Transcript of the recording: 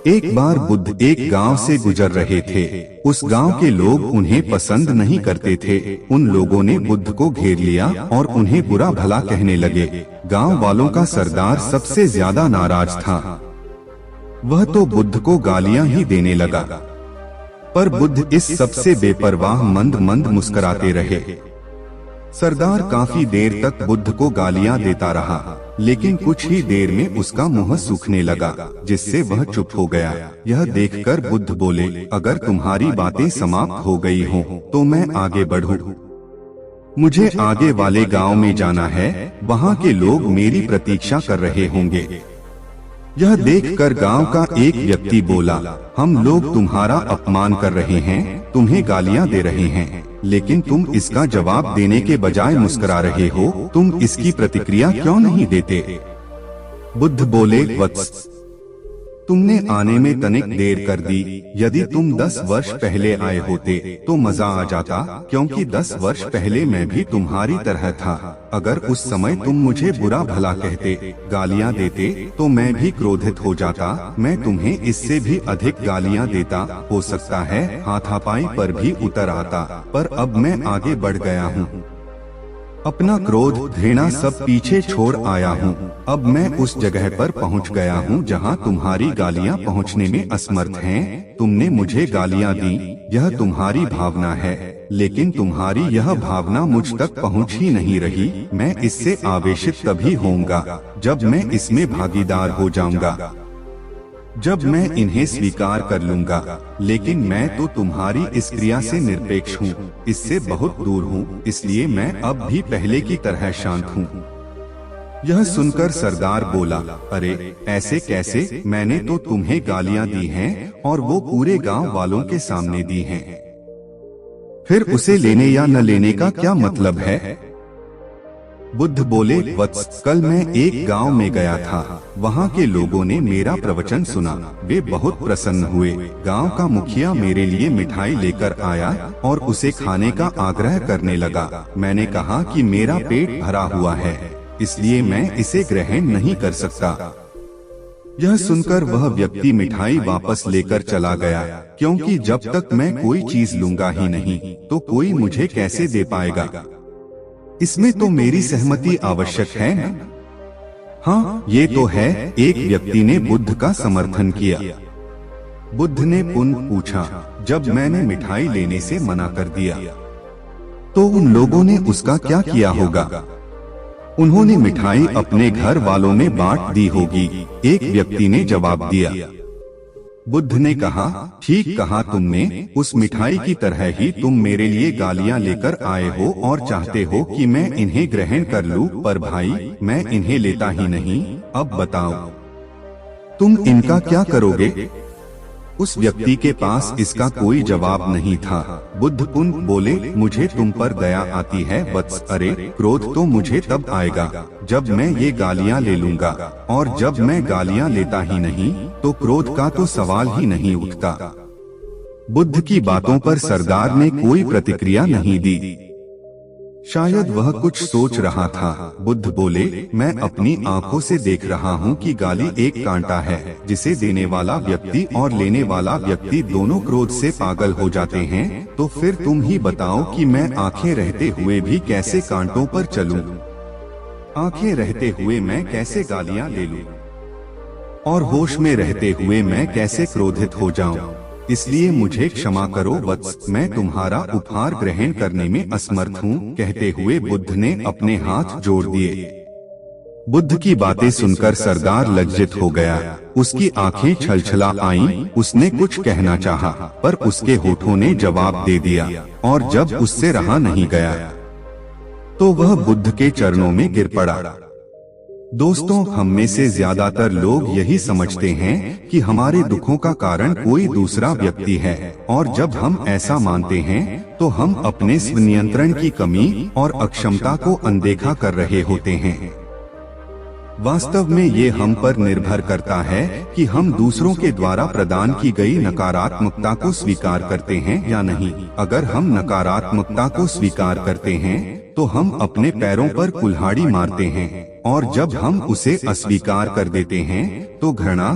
एक बार बुद्ध एक गांव से गुजर रहे थे। उस गांव के लोग उन्हें पसंद नहीं करते थे। उन लोगों ने बुद्ध को घेर लिया और उन्हें बुरा भला कहने लगे। गांव वालों का सरदार सबसे ज्यादा नाराज था। वह तो बुद्ध को गालियां ही देने लगा, पर बुद्ध इस सबसे बेपरवाह मंद मंद मुस्कुराते रहे। सरदार काफी देर तक बुद्ध को गालियां देता रहा, लेकिन कुछ ही देर में उसका मुंह सूखने लगा, जिससे वह चुप हो गया। यह देखकर बुद्ध बोले, अगर तुम्हारी बातें समाप्त हो गई हों, तो मैं आगे बढ़ूं। मुझे आगे वाले गांव में जाना है, वहां के लोग मेरी प्रतीक्षा कर रहे होंगे। यह देखकर गांव का एक व्यक्ति बोला, हम लोग तुम्हारा अपमान कर रहे हैं, तुम्हें गालियां दे रहे हैं, लेकिन तुम इसका जवाब देने के बजाय मुस्कुरा रहे हो। तुम इसकी प्रतिक्रिया क्यों नहीं देते? बुद्ध बोले, वत्स, तुमने आने में तनिक देर कर दी। यदि तुम 10 वर्ष पहले आए होते तो मजा आ जाता, क्योंकि 10 वर्ष पहले मैं भी तुम्हारी तरह था। अगर उस समय तुम मुझे बुरा भला कहते, गालियां देते, तो मैं भी क्रोधित हो जाता। मैं तुम्हें इससे भी अधिक गालियां देता, हो सकता है हाथापाई पर भी उतर आता, पर अब मैं आगे बढ़ गया हूँ। अपना क्रोध घृणा सब पीछे छोड़ आया हूँ। अब मैं उस जगह पर पहुँच गया हूँ जहाँ तुम्हारी गालियाँ पहुँचने में असमर्थ हैं। तुमने मुझे गालियाँ दी, यह तुम्हारी भावना है, लेकिन तुम्हारी यह भावना मुझ तक पहुँच ही नहीं रही। मैं इससे आवेशित तभी होऊंगा जब मैं इसमें भागीदार हो जाऊंगा, जब मैं इन्हें स्वीकार कर लूंगा। लेकिन मैं तो तुम्हारी इस क्रिया से निरपेक्ष हूँ, इससे बहुत दूर हूँ, इसलिए मैं अब भी पहले की तरह शांत हूँ। यह सुनकर सरदार बोला, अरे ऐसे कैसे? मैंने तो तुम्हें गालियाँ दी हैं, और वो पूरे गांव वालों के सामने दी हैं। फिर उसे लेने या न लेने का क्या मतलब है? बुद्ध बोले, वत्स, कल मैं एक गांव में गया था। वहां के लोगों ने मेरा प्रवचन सुना, वे बहुत प्रसन्न हुए। गांव का मुखिया मेरे लिए मिठाई लेकर आया और उसे खाने का आग्रह करने लगा। मैंने कहा कि मेरा पेट भरा हुआ है, इसलिए मैं इसे ग्रहण नहीं कर सकता। यह सुनकर वह व्यक्ति मिठाई वापस लेकर चला गया, क्योंकि जब तक मैं कोई चीज लूंगा ही नहीं, तो कोई मुझे कैसे दे पाएगा? इसमें तो मेरी सहमति आवश्यक है न? हाँ, ये तो है। एक व्यक्ति ने बुद्ध का समर्थन किया। बुद्ध ने पुनः पूछा, जब मैंने मिठाई लेने से मना कर दिया, तो उन लोगों ने उसका क्या किया होगा? उन्होंने मिठाई अपने घर वालों में बांट दी होगी। एक व्यक्ति ने जवाब दिया। बुद्ध ने कहा, ठीक कहा तुमने, उस मिठाई की तरह ही तुम मेरे लिए गालियां लेकर आए हो और चाहते हो कि मैं इन्हें ग्रहण कर लूं, पर भाई मैं इन्हें लेता ही नहीं। अब बताओ, तुम इनका क्या करोगे? उस व्यक्ति के पास इसका कोई जवाब नहीं था। बुद्ध पुनः बोले, मुझे तुम पर दया आती है वत्स। अरे क्रोध तो मुझे तब आएगा जब मैं ये गालियां ले लूंगा, और जब मैं गालियां लेता ही नहीं, तो क्रोध का तो सवाल ही नहीं उठता। बुद्ध की बातों पर सरदार ने कोई प्रतिक्रिया नहीं दी। शायद वह कुछ सोच रहा था। बुद्ध बोले, मैं अपनी आंखों से देख रहा हूँ कि गाली एक कांटा है, जिसे देने वाला व्यक्ति और लेने वाला व्यक्ति दोनों क्रोध से पागल हो जाते हैं। तो फिर तुम ही बताओ कि मैं आंखें रहते हुए भी कैसे कांटों पर चलूं? आंखें रहते हुए मैं कैसे गालियां ले लूं? और होश में रहते हुए मैं कैसे क्रोधित हो जाऊं? इसलिए मुझे क्षमा करो वत्स, मैं तुम्हारा उपहार ग्रहण करने में असमर्थ हूँ। कहते हुए बुद्ध ने अपने हाथ जोड़ दिए। बुद्ध की बातें सुनकर सरदार लज्जित हो गया। उसकी आंखें छलछला आईं। उसने कुछ कहना चाहा, पर उसके होठों ने जवाब दे दिया, और जब उससे रहा नहीं गया, तो वह बुद्ध के चरणों में गिर पड़ा। दोस्तों, हम में से ज्यादातर लोग यही समझते हैं कि हमारे दुखों का कारण कोई दूसरा व्यक्ति है, और जब हम ऐसा मानते हैं तो हम अपने स्वनियंत्रण की कमी और अक्षमता को अनदेखा कर रहे होते हैं। वास्तव में ये हम पर निर्भर करता है कि हम दूसरों के द्वारा प्रदान की गई नकारात्मकता को स्वीकार करते हैं या नहीं। अगर हम नकारात्मकता को स्वीकार करते हैं तो हम अपने पैरों पर कुल्हाड़ी मारते हैं, और जब हम उसे अस्वीकार कर देते हैं तो घृणा